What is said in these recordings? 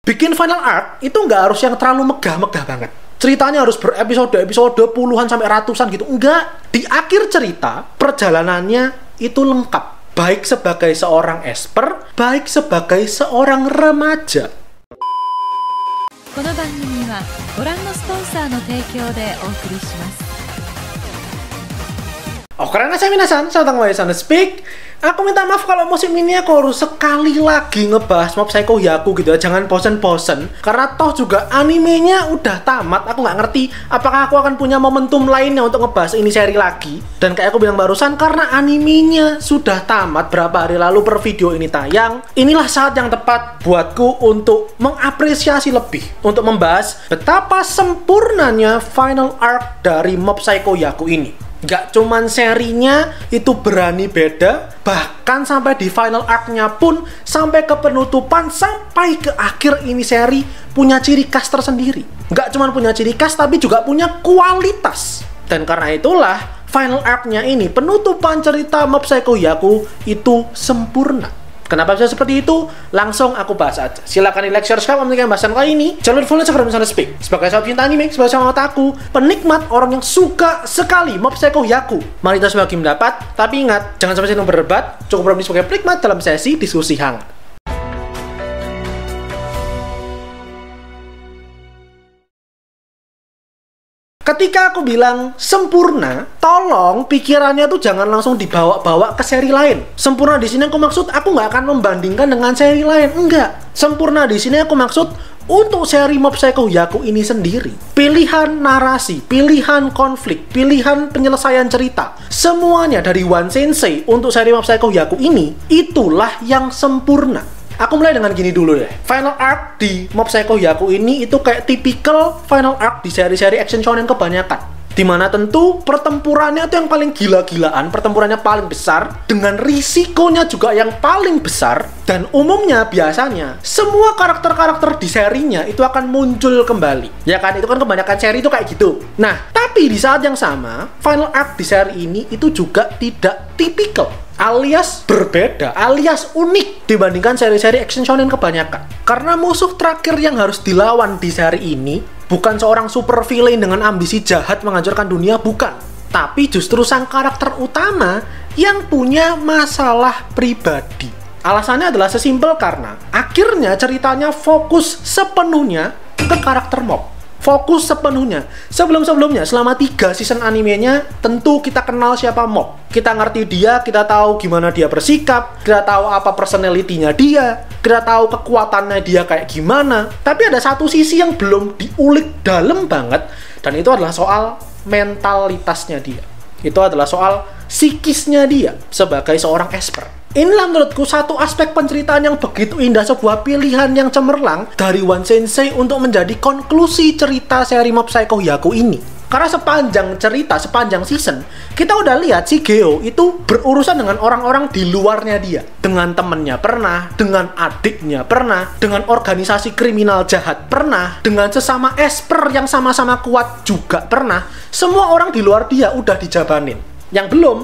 bikin final arc itu nggak harus yang terlalu megah-megah banget. Ceritanya harus berepisode puluhan sampai ratusan gitu. Enggak. Di akhir cerita, perjalanannya itu lengkap. Baik sebagai seorang esper, baik sebagai seorang remaja. この番組はご覧のスポンサーの提供でお送りします。Okarana minasan, saya Tang Waisan Speak. Aku minta maaf kalau musim ini aku harus sekali lagi ngebahas Mob Psycho Hyaku gitu ya. Jangan bosen-bosen, karena toh juga animenya udah tamat. Aku nggak ngerti apakah aku akan punya momentum lainnya untuk ngebahas ini seri lagi. Dan kayak aku bilang barusan, karena animenya sudah tamat berapa hari lalu per video ini tayang, inilah saat yang tepat buatku untuk mengapresiasi lebih, untuk membahas betapa sempurnanya final arc dari Mob Psycho Hyaku ini. Gak cuman serinya itu berani beda, bahkan sampai di final arc-nya pun, sampai ke penutupan, sampai ke akhir ini seri punya ciri khas tersendiri. Gak cuman punya ciri khas, tapi juga punya kualitas. Dan karena itulah final arc-nya ini, penutupan cerita Mob Psycho Hyaku itu sempurna. Kenapa bisa seperti itu? Langsung aku bahas aja. Silahkan di like, share, subscribe untuk bahasan kali ini. Jangan lupa follow Instagram Waisan Speak. Sebagai sahabat cinta anime, sebagai sahabat otaku, penikmat orang yang suka sekali Mob Psycho Hyaku, mari kita sebagai mendapat. Tapi ingat, jangan sampai sering berdebat. Cukup berani sebagai penikmat dalam sesi diskusi hangat. Ketika aku bilang sempurna, tolong pikirannya tuh jangan langsung dibawa-bawa ke seri lain. Sempurna di sini aku maksud, aku nggak akan membandingkan dengan seri lain. Enggak. Sempurna di sini aku maksud untuk seri Mob Psycho Hyaku ini sendiri. Pilihan narasi, pilihan konflik, pilihan penyelesaian cerita, semuanya dari One Sensei untuk seri Mob Psycho Hyaku ini, itulah yang sempurna. Aku mulai dengan gini dulu deh. Final arc di Mob Psycho Hyaku ini itu kayak tipikal final arc di seri-seri action shonen kebanyakan. Dimana tentu pertempurannya itu yang paling gila-gilaan, pertempurannya paling besar, dengan risikonya juga yang paling besar. Dan umumnya biasanya semua karakter-karakter di serinya itu akan muncul kembali. Ya kan, itu kan kebanyakan seri itu kayak gitu. Nah, tapi di saat yang sama, final arc di seri ini itu juga tidak tipikal, alias berbeda, alias unik dibandingkan seri-seri action shonen kebanyakan. Karena musuh terakhir yang harus dilawan di seri ini bukan seorang super villain dengan ambisi jahat menghancurkan dunia, bukan. Tapi justru sang karakter utama yang punya masalah pribadi. Alasannya adalah sesimpel karena akhirnya ceritanya fokus sepenuhnya ke karakter Mob. Fokus sepenuhnya. Sebelum-sebelumnya, selama 3 season animenya, tentu kita kenal siapa Mob. Kita ngerti dia, kita tahu gimana dia bersikap, kita tahu apa personality-nya dia, kita tahu kekuatannya dia kayak gimana. Tapi ada satu sisi yang belum diulik dalam banget, dan itu adalah soal mentalitasnya dia. Itu adalah soal psikisnya dia sebagai seorang esper. Inilah menurutku satu aspek penceritaan yang begitu indah, sebuah pilihan yang cemerlang dari One Sensei untuk menjadi konklusi cerita seri Mob Psycho Hyaku ini. Karena sepanjang cerita, sepanjang season, kita udah lihat si Geo itu berurusan dengan orang-orang di luarnya dia. Dengan temennya pernah, dengan adiknya pernah, dengan organisasi kriminal jahat pernah, dengan sesama esper yang sama-sama kuat juga pernah. Semua orang di luar dia udah dijabanin. Yang belum,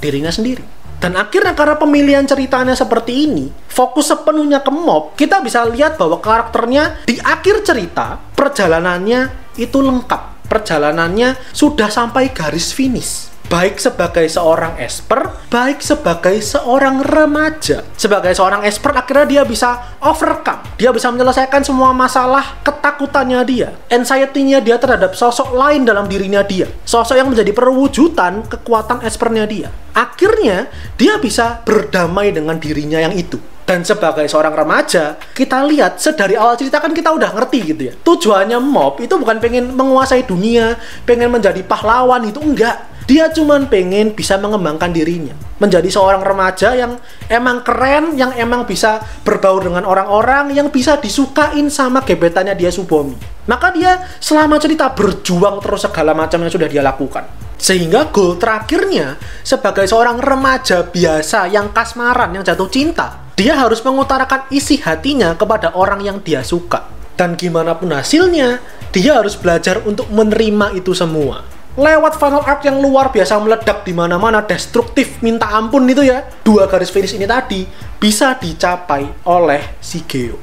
dirinya sendiri. Dan akhirnya karena pemilihan ceritanya seperti ini, fokus sepenuhnya ke Mob, kita bisa lihat bahwa karakternya di akhir cerita, perjalanannya itu lengkap. Perjalanannya sudah sampai garis finish. Baik sebagai seorang esper, baik sebagai seorang remaja. Sebagai seorang esper, akhirnya dia bisa overcome. Dia bisa menyelesaikan semua masalah ketakutannya dia, anxiety-nya dia terhadap sosok lain dalam dirinya dia. Sosok yang menjadi perwujudan kekuatan espernya dia. Akhirnya, dia bisa berdamai dengan dirinya yang itu. Dan sebagai seorang remaja, kita lihat sedari awal cerita kan kita udah ngerti gitu ya. Tujuannya Mob itu bukan pengen menguasai dunia, pengen menjadi pahlawan, itu enggak. Dia cuman pengen bisa mengembangkan dirinya, menjadi seorang remaja yang emang keren, yang emang bisa berbaur dengan orang-orang, yang bisa disukain sama gebetannya dia Tsubomi. Maka dia selama cerita berjuang terus segala macam yang sudah dia lakukan. Sehingga goal terakhirnya sebagai seorang remaja biasa yang kasmaran, yang jatuh cinta, dia harus mengutarakan isi hatinya kepada orang yang dia suka. Dan gimana pun hasilnya, dia harus belajar untuk menerima itu semua. Lewat final arc yang luar biasa meledak di mana-mana, destruktif, minta ampun itu ya. 2 garis finish ini tadi bisa dicapai oleh si Geo.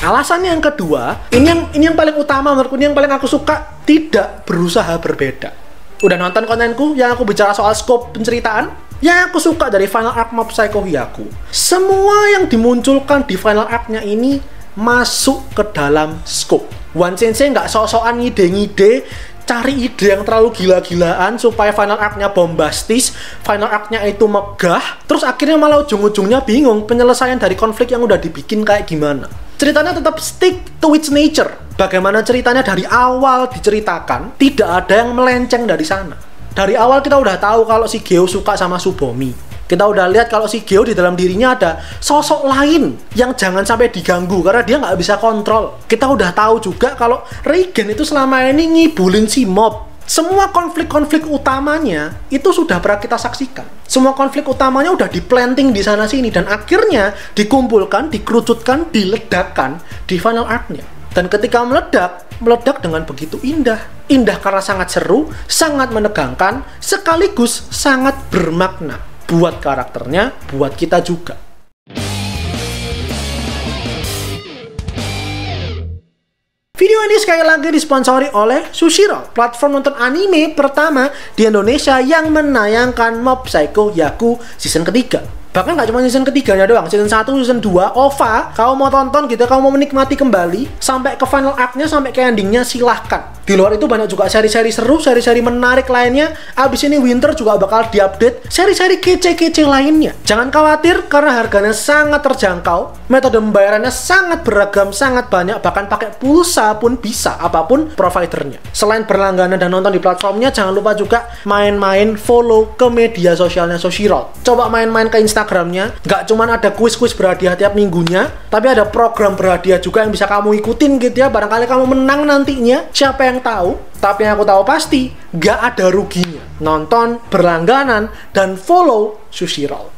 Alasannya yang kedua, ini yang paling utama menurutku, ini yang paling aku suka, tidak berusaha berbeda. Udah nonton kontenku yang aku bicara soal scope penceritaan? Yang aku suka dari final arc Mob Psycho Hyaku, semua yang dimunculkan di final arc-nya ini masuk ke dalam scope. One Sensei nggak sok-sokan ngide-ngide, cari ide yang terlalu gila-gilaan supaya final arc-nya bombastis, final arc-nya itu megah, terus akhirnya malah ujung-ujungnya bingung penyelesaian dari konflik yang udah dibikin kayak gimana. Ceritanya tetap stick to its nature. Bagaimana ceritanya dari awal diceritakan, tidak ada yang melenceng dari sana. Dari awal kita udah tahu kalau si Geo suka sama Subomi. Kita udah lihat kalau si Geo di dalam dirinya ada sosok lain yang jangan sampai diganggu karena dia nggak bisa kontrol. Kita udah tahu juga kalau Reigen itu selama ini ngibulin si Mob. Semua konflik-konflik utamanya itu sudah pernah kita saksikan. Semua konflik utamanya udah diplanting di sana sini dan akhirnya dikumpulkan, dikerucutkan, diledakkan di final arc-nya. Dan ketika meledak dengan begitu indah. Indah karena sangat seru, sangat menegangkan, sekaligus sangat bermakna. Buat karakternya, buat kita juga. Video ini sekali lagi disponsori oleh Sushiro, platform nonton anime pertama di Indonesia yang menayangkan Mob Psycho Hyaku season ketiga. Bahkan gak cuma season ketiganya doang, season 1, season 2, OVA, kalau mau tonton gitu, kalau mau menikmati kembali, sampai ke final arc-nya, sampai ke ending-nya, silahkan. Di luar itu banyak juga seri-seri seru, seri-seri menarik lainnya. Abis ini Winter juga bakal diupdate seri-seri kece-kece lainnya. Jangan khawatir, karena harganya sangat terjangkau, metode pembayarannya sangat beragam, sangat banyak, bahkan pakai pulsa pun bisa, apapun providernya. Selain berlangganan dan nonton di platformnya, jangan lupa juga main-main follow ke media sosialnya Sushiro. Coba main-main ke Instagramnya, nggak cuman ada kuis-kuis berhadiah tiap minggunya, tapi ada program berhadiah juga yang bisa kamu ikutin gitu ya. Barangkali kamu menang nantinya, siapa yang tahu. Tapi yang aku tahu pasti, nggak ada ruginya nonton, berlangganan, dan follow Sushiro.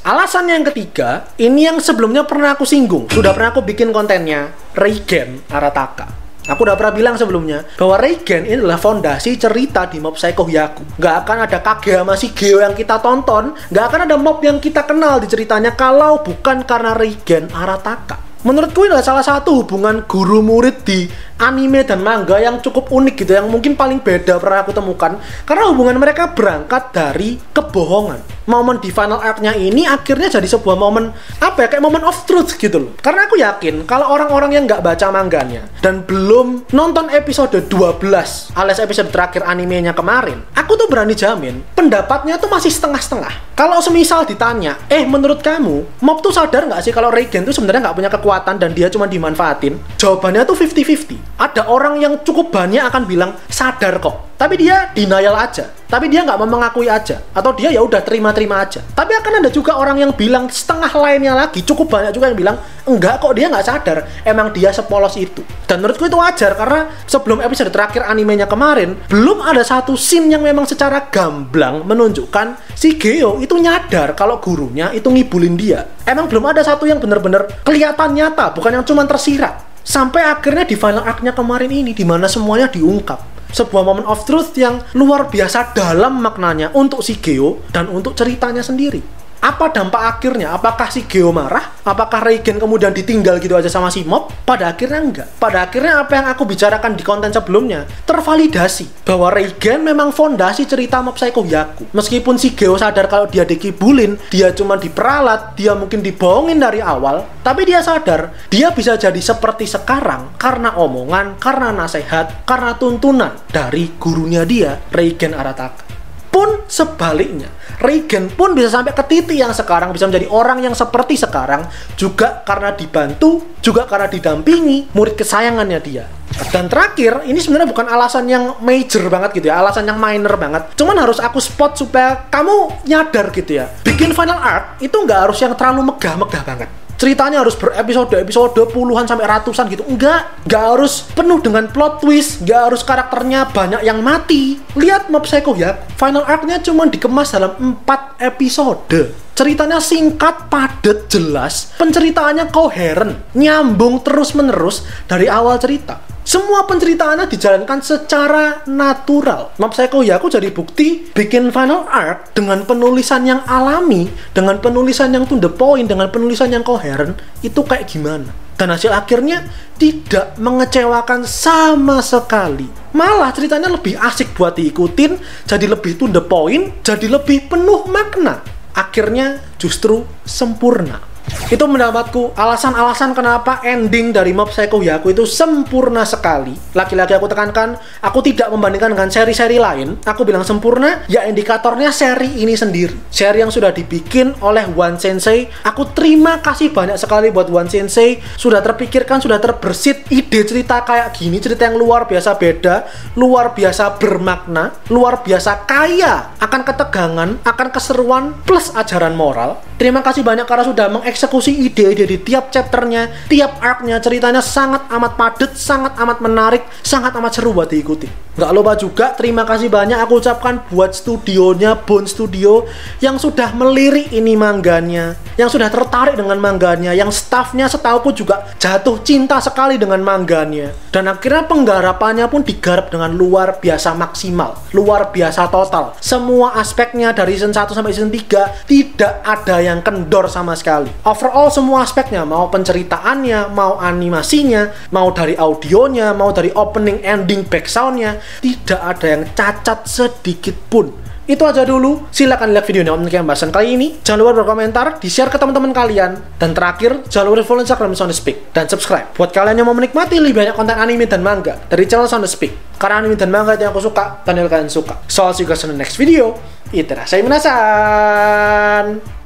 Alasan yang ketiga, ini yang sebelumnya pernah aku singgung, sudah pernah aku bikin kontennya, Reigen Arataka. Aku udah pernah bilang sebelumnya bahwa Reigen ini adalah fondasi cerita di Mob Psycho Hyaku. Gak akan ada Kage sama si Geo yang kita tonton, gak akan ada mob yang kita kenal di ceritanya kalau bukan karena Reigen Arataka. Menurutku ini adalah salah satu hubungan guru murid di anime dan manga yang cukup unik gitu, yang mungkin paling beda pernah aku temukan, karena hubungan mereka berangkat dari kebohongan. Momen di final arc-nya ini akhirnya jadi sebuah momen, apa ya, kayak momen of truth gitu loh. Karena aku yakin kalau orang-orang yang nggak baca manganya dan belum nonton episode 12 alias episode terakhir animenya kemarin, aku tuh berani jamin pendapatnya tuh masih setengah-setengah. Kalau semisal ditanya, menurut kamu Mob tuh sadar nggak sih kalau Reigen tuh sebenarnya nggak punya kekuatan dan dia cuma dimanfaatin? Jawabannya tuh 50-50. Ada orang yang cukup banyak akan bilang sadar kok, tapi dia denial aja, tapi dia nggak mau mengakui aja, atau dia ya udah terima-terima aja. Tapi akan ada juga orang yang bilang setengah lainnya lagi, cukup banyak juga yang bilang enggak kok, dia nggak sadar, emang dia sepolos itu. Dan menurutku itu wajar, karena sebelum episode terakhir animenya kemarin belum ada satu scene yang memang secara gamblang menunjukkan si Geo itu nyadar kalau gurunya itu ngibulin dia. Emang belum ada satu yang bener-bener kelihatan nyata, bukan yang cuma tersirat. Sampai akhirnya di final arc-nya kemarin ini, di mana semuanya diungkap. Sebuah moment of truth yang luar biasa dalam maknanya untuk si Geo dan untuk ceritanya sendiri. Apa dampak akhirnya? Apakah si Geo marah? Apakah Reigen kemudian ditinggal gitu aja sama si Mob? Pada akhirnya enggak. Pada akhirnya apa yang aku bicarakan di konten sebelumnya tervalidasi bahwa Reigen memang fondasi cerita Mob Psycho Hyaku. Meskipun si Geo sadar kalau dia dikibulin, dia cuma diperalat, dia mungkin dibohongin dari awal, tapi dia sadar dia bisa jadi seperti sekarang karena omongan, karena nasihat, karena tuntunan dari gurunya dia, Reigen Arataka. Pun sebaliknya, Reigen pun bisa sampai ke titik yang sekarang, bisa menjadi orang yang seperti sekarang, juga karena dibantu, juga karena didampingi murid kesayangannya dia. Dan terakhir, ini sebenarnya bukan alasan yang major banget gitu ya, alasan yang minor banget. Cuman harus aku spot supaya kamu nyadar gitu ya. Bikin final arc itu nggak harus yang terlalu megah-megah banget. Ceritanya harus berepisode puluhan sampai ratusan gitu. Enggak harus penuh dengan plot twist, enggak harus karakternya banyak yang mati. Lihat Mob Psycho Hyaku, final arc-nya cuma dikemas dalam 4 episode. Ceritanya singkat, padat, jelas, penceritaannya koheren, nyambung terus-menerus dari awal cerita. Semua penceritaannya dijalankan secara natural. Mob Psycho Hyaku jadi bukti bikin final arc dengan penulisan yang alami, dengan penulisan yang to the point, dengan penulisan yang koheren, itu kayak gimana. Dan hasil akhirnya tidak mengecewakan sama sekali. Malah ceritanya lebih asik buat diikutin, jadi lebih to the point, jadi lebih penuh makna. Akhirnya justru sempurna. Itu mendapatku alasan-alasan kenapa ending dari Mob Psycho Hyaku itu sempurna sekali. Lagi-lagi aku tekankan, aku tidak membandingkan dengan seri-seri lain. Aku bilang sempurna, ya indikatornya seri ini sendiri. Seri yang sudah dibikin oleh One Sensei. Aku terima kasih banyak sekali buat One Sensei. Sudah terpikirkan, sudah terbersit ide cerita kayak gini. Cerita yang luar biasa beda, luar biasa bermakna, luar biasa kaya akan ketegangan, akan keseruan, plus ajaran moral. Terima kasih banyak karena sudah mengeksekusi ide-ide di tiap chapternya, tiap arc-nya. Ceritanya sangat amat padat, sangat amat menarik, sangat amat seru buat diikuti. Nggak lupa juga terima kasih banyak aku ucapkan buat studionya Bone Studio yang sudah melirik ini mangganya, yang sudah tertarik dengan mangganya, yang staffnya setauku juga jatuh cinta sekali dengan mangganya. Dan akhirnya penggarapannya pun digarap dengan luar biasa maksimal, luar biasa total. Semua aspeknya dari season 1 sampai season 3 tidak ada yang kendor sama sekali. Overall semua aspeknya, mau penceritaannya, mau animasinya, mau dari audionya, mau dari opening, ending, backsoundnya, tidak ada yang cacat sedikit pun. Itu aja dulu. Silakan lihat videonya untuk yang bahasan kali ini. Jangan lupa berkomentar, di-share ke teman-teman kalian. Dan terakhir, jangan lupa follow Instagram Soundspeak dan subscribe buat kalian yang mau menikmati lebih banyak konten anime dan manga dari channel Soundspeak. Karena anime dan manga itu yang aku suka dan yang kalian suka. So, I'll see you guys in the next video. Iterasai minasan.